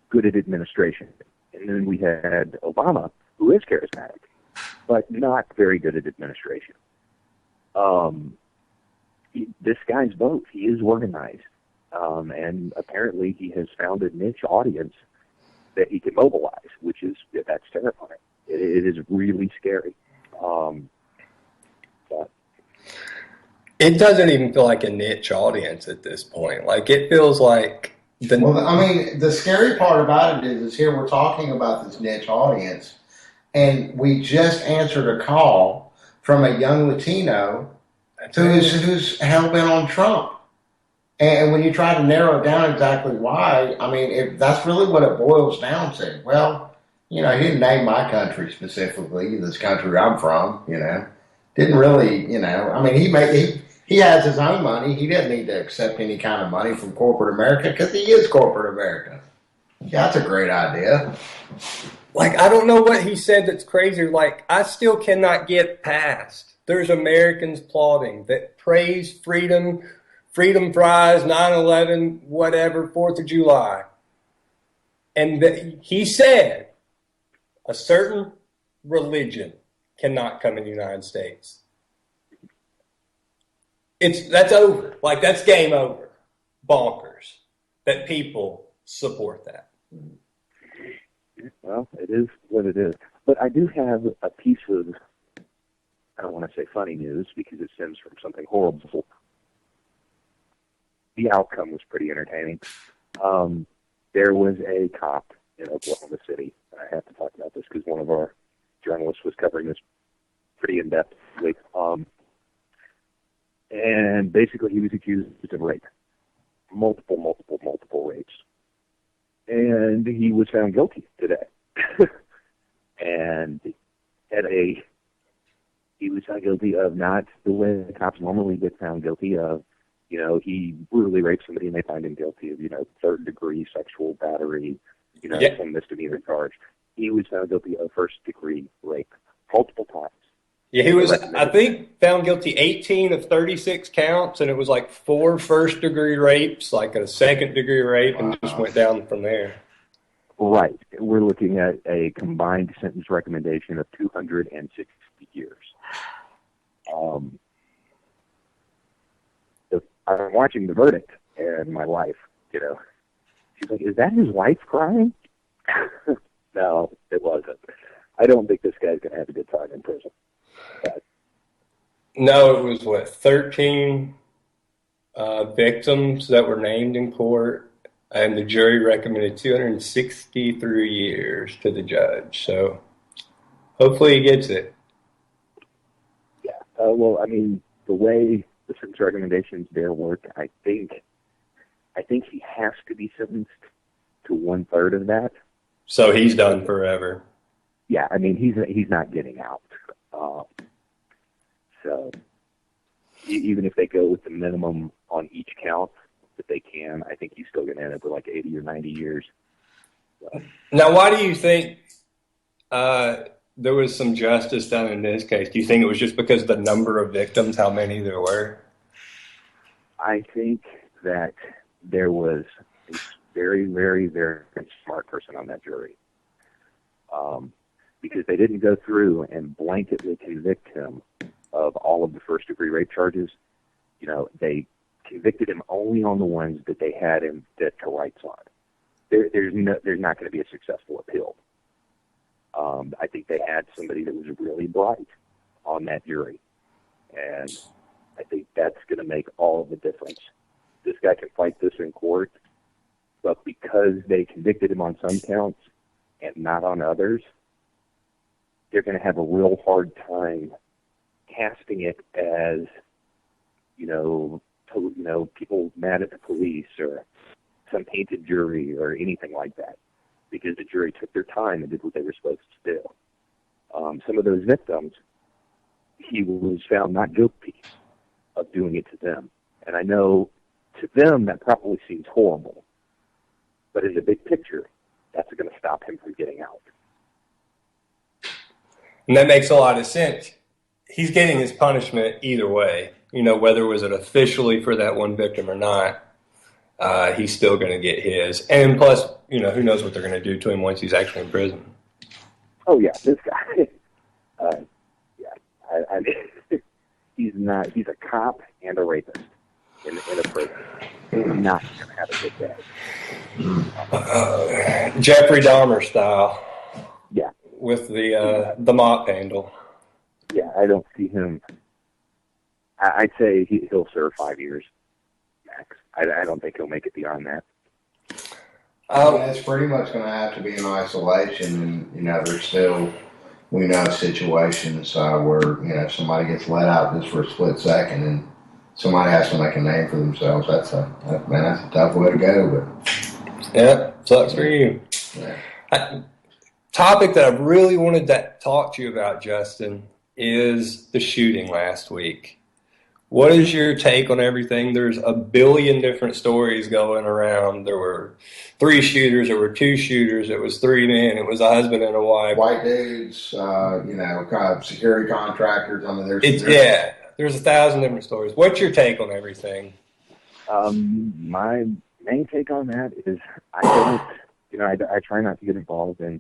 good at administration. And then we had Obama, who is charismatic, but not very good at administration. This guy's both. He is organized, and apparently he has found a niche audience that he can mobilize, that's terrifying. It is really scary. But it doesn't even feel like a niche audience at this point. Like, it feels like Well, I mean, the scary part about it is here we're talking about this niche audience, and we just answered a call from a young Latino who's hell-bent on Trump. And when you try to narrow down exactly why, I mean, if that's really what it boils down to. Well, you know, he didn't name my country specifically, this country I'm from, you know. Didn't really, you know, I mean, he has his own money. He doesn't need to accept any kind of money from corporate America because he is corporate America. Yeah, that's a great idea. Like, I don't know what he said that's crazy. Like, I still cannot get past. There's Americans applauding that praise freedom fries, 9/11, whatever, 4th of July. And he said a certain religion cannot come in the United States. That's over. Like, that's game over. Bonkers. That people support that. Well, it is what it is. But I do have a piece of, I don't want to say funny news because it stems from something horrible. The outcome was pretty entertaining. There was a cop in Oklahoma City. I have to talk about this because one of our journalists was covering this pretty in-depthly. And basically he was accused of rape. Multiple rapes. And he was found guilty today. And he was found guilty of not the way the cops normally get found guilty of. You know, he brutally raped somebody and they find him guilty of, 3rd-degree sexual battery, some misdemeanor charge. He was found guilty of 1st-degree rape multiple times. Yeah, he was, I think, found guilty 18 of 36 counts, and it was like 4 first-degree rapes, like a 2nd-degree rape, and just went down from there. Right. We're looking at a combined sentence recommendation of 260 years. I'm watching the verdict, and my wife, she's like, is that his wife crying? No, it wasn't. I don't think this guy's going to have a good time in prison. But. No, it was, 13 victims that were named in court, and the jury recommended 263 years to the judge. So hopefully he gets it. Yeah. Well, I mean, the way the sentence recommendations there work, I think he has to be sentenced to 1/3 of that. So he's done forever. Yeah, I mean, he's not getting out. So even if they go with the minimum on each count, that they can, I think he's still going to end up with like 80 or 90 years. So. Now, why do you think there was some justice done in this case? Do you think it was just because of the number of victims, how many there were? I think that there was a very, very, very smart person on that jury. Because they didn't go through and blanketly convict him of all of the first-degree rape charges. You know, they convicted him only on the ones that they had him dead to rights on. There's not going to be a successful appeal. I think they had somebody that was really bright on that jury, and I think that's going to make all of the difference. This guy can fight this in court, but because they convicted him on some counts and not on others, they're going to have a real hard time casting it as, people mad at the police or some tainted jury or anything like that, because the jury took their time and did what they were supposed to do. Some of those victims, he was found not guilty of doing it to them. And I know to them that probably seems horrible, but in the big picture, that's going to stop him from getting out. And that makes a lot of sense. He's getting his punishment either way. Whether it was it officially for that one victim or not, he's still going to get his. And plus, who knows what they're going to do to him once he's actually in prison. Oh, yeah, this guy. I mean, he's a cop and a rapist in a prison. He's not going to have a good day. Jeffrey Dahmer style. Yeah. With the mop handle. Yeah, I don't see him. I'd say he'll serve 5 years max. I don't think he'll make it beyond that. It's pretty much going to have to be in isolation, and there's still, we know situations where somebody gets let out just for a split second, and somebody has to make a name for themselves. That's a tough way to go. But yeah, sucks for you. Yeah. Topic that I really wanted to talk to you about, Justin, is the shooting last week. What is your take on everything? There's a billion different stories going around. There were 3 shooters, there were 2 shooters, it was 3 men, it was a husband and a wife. White dudes, kind of security contractors. I mean, there's 1,000 different stories. What's your take on everything? My main take on that is I try not to get involved in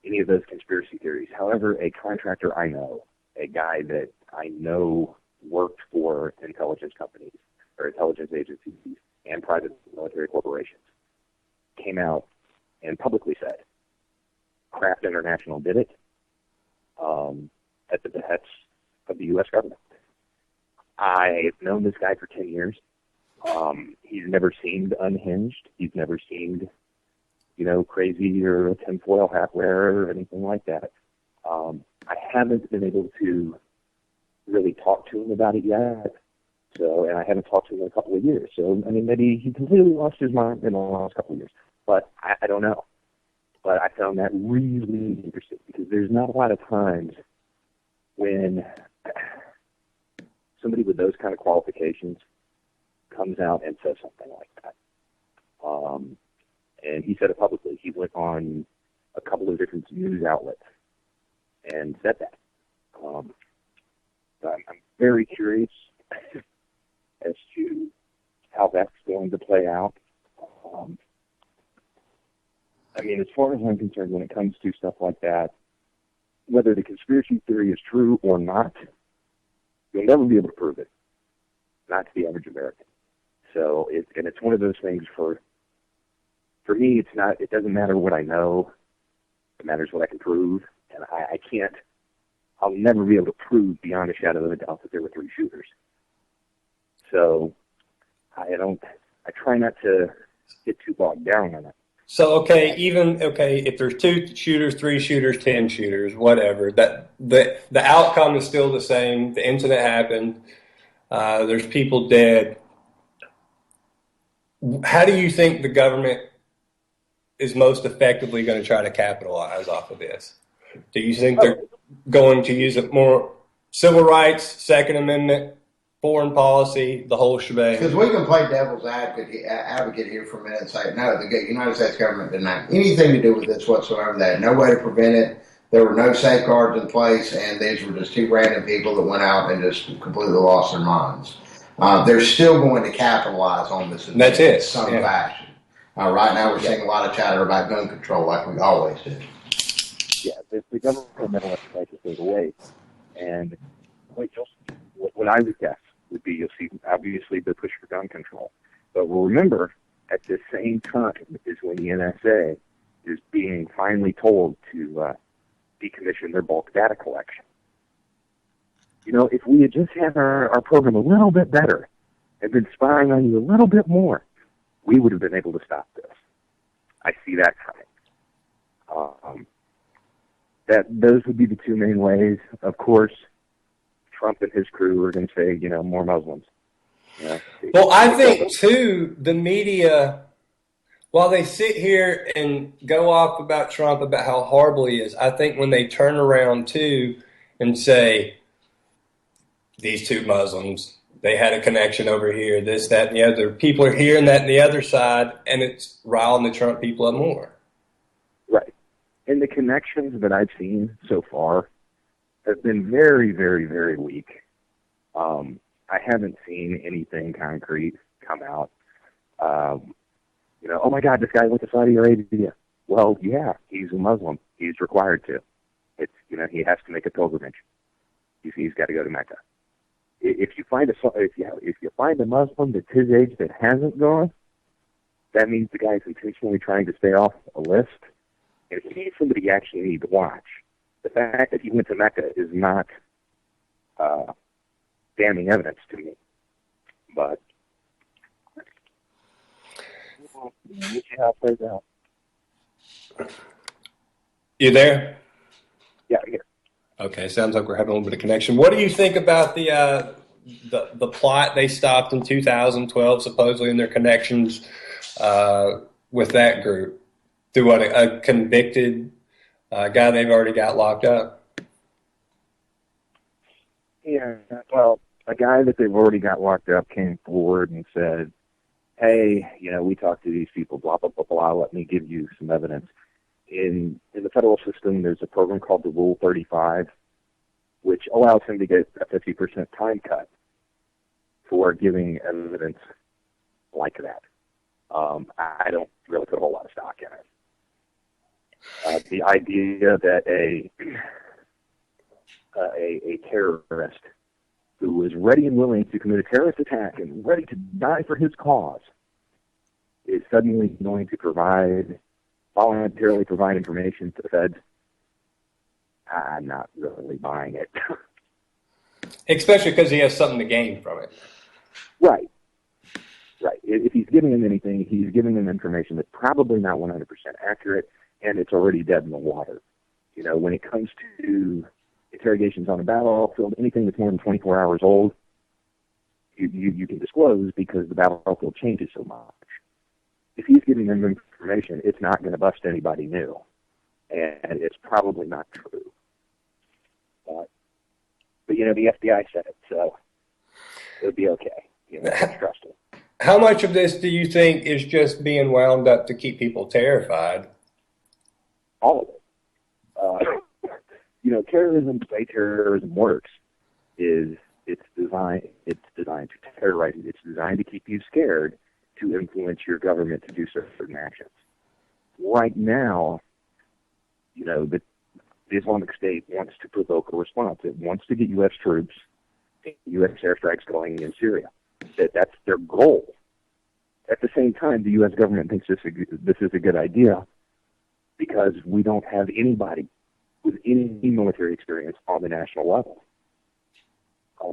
any of those conspiracy theories. However, a contractor I know, a guy that I know worked for intelligence companies or intelligence agencies and private military corporations, came out and publicly said Kraft International did it at the behest of the U.S. government. I've known this guy for 10 years. He's never seemed unhinged. He's never seemed crazy or a tinfoil hat wearer or anything like that. I haven't been able to really talk to him about it yet. And I haven't talked to him in a couple of years. So, I mean, maybe he completely lost his mind in the last couple of years. But I don't know. But I found that really interesting because there's not a lot of times when somebody with those kind of qualifications comes out and says something like that. And he said it publicly. He went on a couple of different news outlets and said that. So I'm very curious as to how that's going to play out. I mean, as far as I'm concerned, when it comes to stuff like that, whether the conspiracy theory is true or not, you'll never be able to prove it. Not to the average American. So, it's one of those things for me, it doesn't matter what I know. It matters what I can prove. And I'll never be able to prove beyond a shadow of a doubt that there were 3 shooters. So, I try not to get too bogged down on it. So, if there's 2 shooters, 3 shooters, 10 shooters, whatever, that the outcome is still the same. The incident happened. There's people dead. How do you think the government is most effectively going to try to capitalize off of this? Do you think they're going to use it more civil rights, Second Amendment, foreign policy, the whole shebang. Because we can play devil's advocate here for a minute and say, no, the United States government didn't have anything to do with this whatsoever. They had no way to prevent it. There were no safeguards in place, and these were just two random people that went out and just completely lost their minds. They're still going to capitalize on this in some fashion. Right now, we're seeing a lot of chatter about gun control, like we always do. Yeah, the government mental crisis goes away, and what I would guess would be you'll see obviously the push for gun control, but we'll remember at the same time is when the NSA is being finally told to decommission their bulk data collection. You know, if we had just had our program a little bit better and been spying on you a little bit more, we would have been able to stop this. I see that coming. Those would be the two main ways. Of course, Trump and his crew are going to say, more Muslims. Well, I think, too, the media, while they sit here and go off about Trump, about how horrible he is, I think when they turn around, too, and say, these two Muslims, they had a connection over here, this, that, and the other. People are hearing that on the other side, and it's riling the Trump people up more. Right. And the connections that I've seen so far have been very, very, very weak. I haven't seen anything concrete come out. Oh my God, this guy went to Saudi Arabia. Well, yeah, he's a Muslim. He's required to. It's he has to make a pilgrimage. He's got to go to Mecca. If you find a Muslim that's his age that hasn't gone, that means the guy's intentionally trying to stay off a list. And if he's somebody you actually need to watch, the fact that he went to Mecca is not damning evidence to me. But we'll see how it plays out. You there? Yeah, I'm here. Okay, sounds like we're having a little bit of connection. What do you think about the plot they stopped in 2012, supposedly, in their connections with that group? Through what, a convicted guy they've already got locked up? Yeah, well, a guy that they've already got locked up came forward and said, hey, we talked to these people, blah, blah, blah, blah, let me give you some evidence. In the federal system, there's a program called the Rule 35, which allows him to get a 50% time cut for giving evidence like that. I don't really put a whole lot of stock in it. The idea that a terrorist who was ready and willing to commit a terrorist attack and ready to die for his cause is suddenly going to voluntarily provide information to the feds, I'm not really buying it. Especially because he has something to gain from it. Right. If he's giving them anything, he's giving them information that's probably not 100% accurate, and it's already dead in the water. When it comes to interrogations on a battlefield, anything that's more than 24 hours old, you can disclose because the battlefield changes so much. If he's giving them information, it's not going to bust anybody new, and it's probably not true. But the FBI said it, so it would be okay. Trust it. How much of this do you think is just being wound up to keep people terrified? All of it. Terrorism, the way terrorism works is it's designed to terrorize you. It's designed to keep you scared, to influence your government to do certain actions. Right now, the Islamic State wants to provoke a response. It wants to get U.S. troops, U.S. airstrikes going in Syria. That's their goal. At the same time, the U.S. government thinks this is a good idea because we don't have anybody with any military experience on the national level.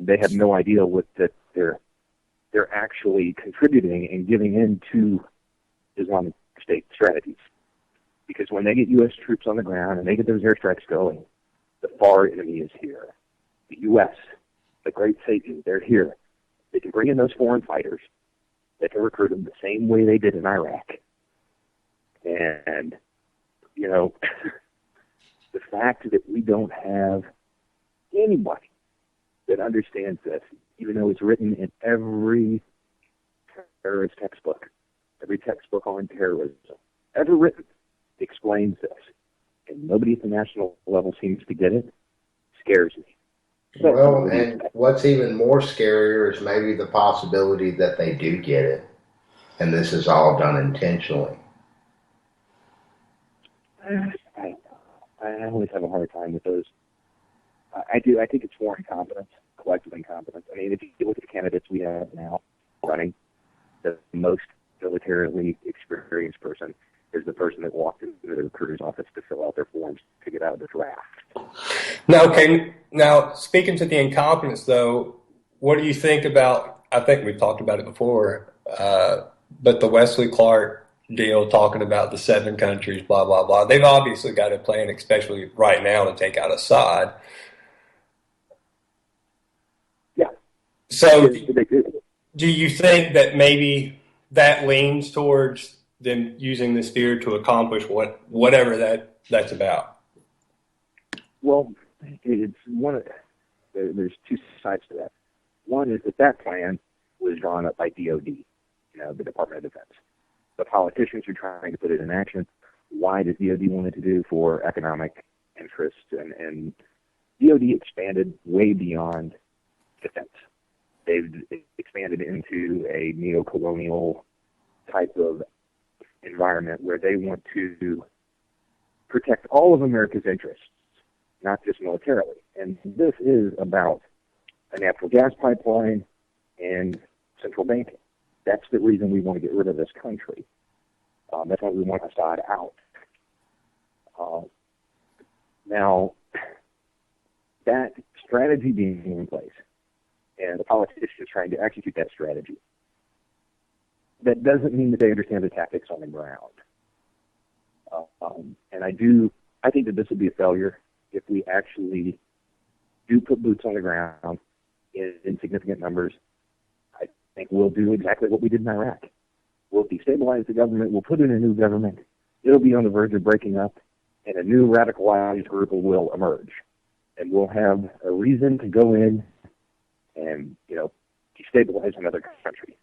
They have no idea that they're actually contributing and giving in to Islamic State strategies. Because when they get U.S. troops on the ground and they get those airstrikes going, the far enemy is here. The U.S., the great Satan, they're here. They can bring in those foreign fighters. They can recruit them the same way they did in Iraq. And, the fact that we don't have anybody that understands this even though it's written in every terrorist textbook, every textbook on terrorism ever written explains this, and nobody at the national level seems to get it. Scares me. Well, and what's even more scarier is maybe the possibility that they do get it, and this is all done intentionally. I always have a hard time with those. I do. I think it's more incompetence, collective incompetence. I mean, if you look at the candidates we have now running, the most militarily experienced person is the person that walked into the recruiter's office to fill out their forms to get out of the draft. Now, speaking to the incompetence, though, what do you think about, I think we've talked about it before, but the Wesley Clark deal, talking about the 7 countries, blah, blah, blah. They've obviously got a plan, especially right now, to take out Assad. Yeah. So do you think that maybe that leans towards them using this fear to accomplish whatever that's about? Well, it's there's 2 sides to that. One is that plan was drawn up by DOD, the Department of Defense. The politicians are trying to put it in action. Why does DOD want it to do? For economic interests, and DOD expanded way beyond defense. They've expanded into a neo-colonial type of environment where they want to protect all of America's interests, not just militarily. And this is about a natural gas pipeline and central banking. That's the reason we want to get rid of this country. That's why we want Assad out. Now, that strategy being in place, and the politicians trying to execute that strategy, that doesn't mean that they understand the tactics on the ground. And I think that this would be a failure if we actually do put boots on the ground in significant numbers. I think we'll do exactly what we did in Iraq. We'll destabilize the government. We'll put in a new government. It'll be on the verge of breaking up, and a new radicalized group will emerge. And we'll have a reason to go in and, destabilize another country.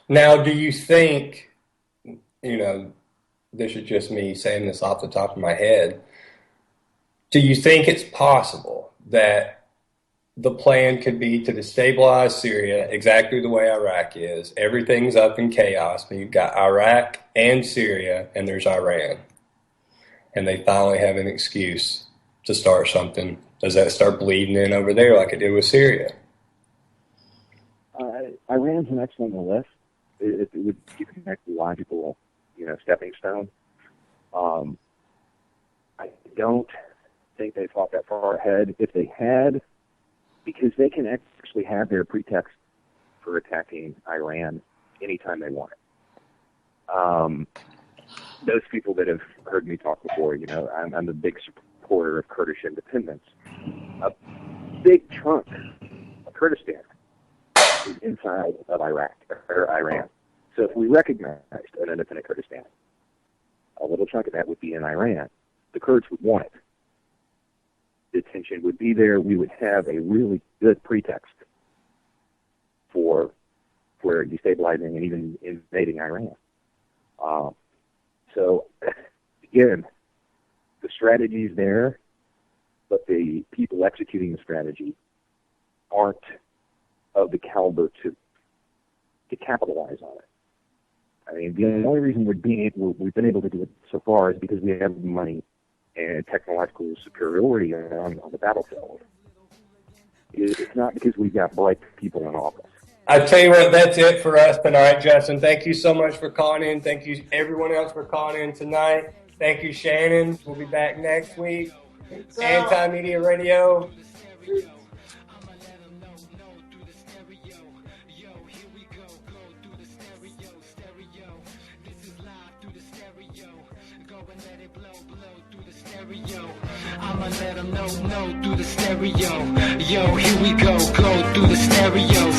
Now, do you think, this is just me saying this off the top of my head, do you think it's possible that the plan could be to destabilize Syria exactly the way Iraq is? Everything's up in chaos. You've got Iraq and Syria, and there's Iran. And they finally have an excuse to start something. Does that start bleeding in over there like it did with Syria? Iran's next on the list. It would be the next logical, stepping stone. I don't think they thought that far ahead. If they had, because they can actually have their pretext for attacking Iran anytime they want it. Those people that have heard me talk before, I'm a big supporter of Kurdish independence. A big chunk of Kurdistan is inside of Iraq or Iran. So if we recognized an independent Kurdistan, a little chunk of that would be in Iran. The Kurds would want it. The tension would be there. We would have a really good pretext for destabilizing and even invading Iran. So, again, the strategy is there, but the people executing the strategy aren't of the caliber to capitalize on it. I mean, the only reason we've been able to do it so far is because we have money and technological superiority on the battlefield. It's not because we've got bright people in office. I tell you what, that's it for us tonight, Justin. Thank you so much for calling in. Thank you, everyone else, for calling in tonight. Thank you, Shannon. We'll be back next week. Anti-Media Radio. I'ma let them know through the stereo. Yo, here we go through the stereo.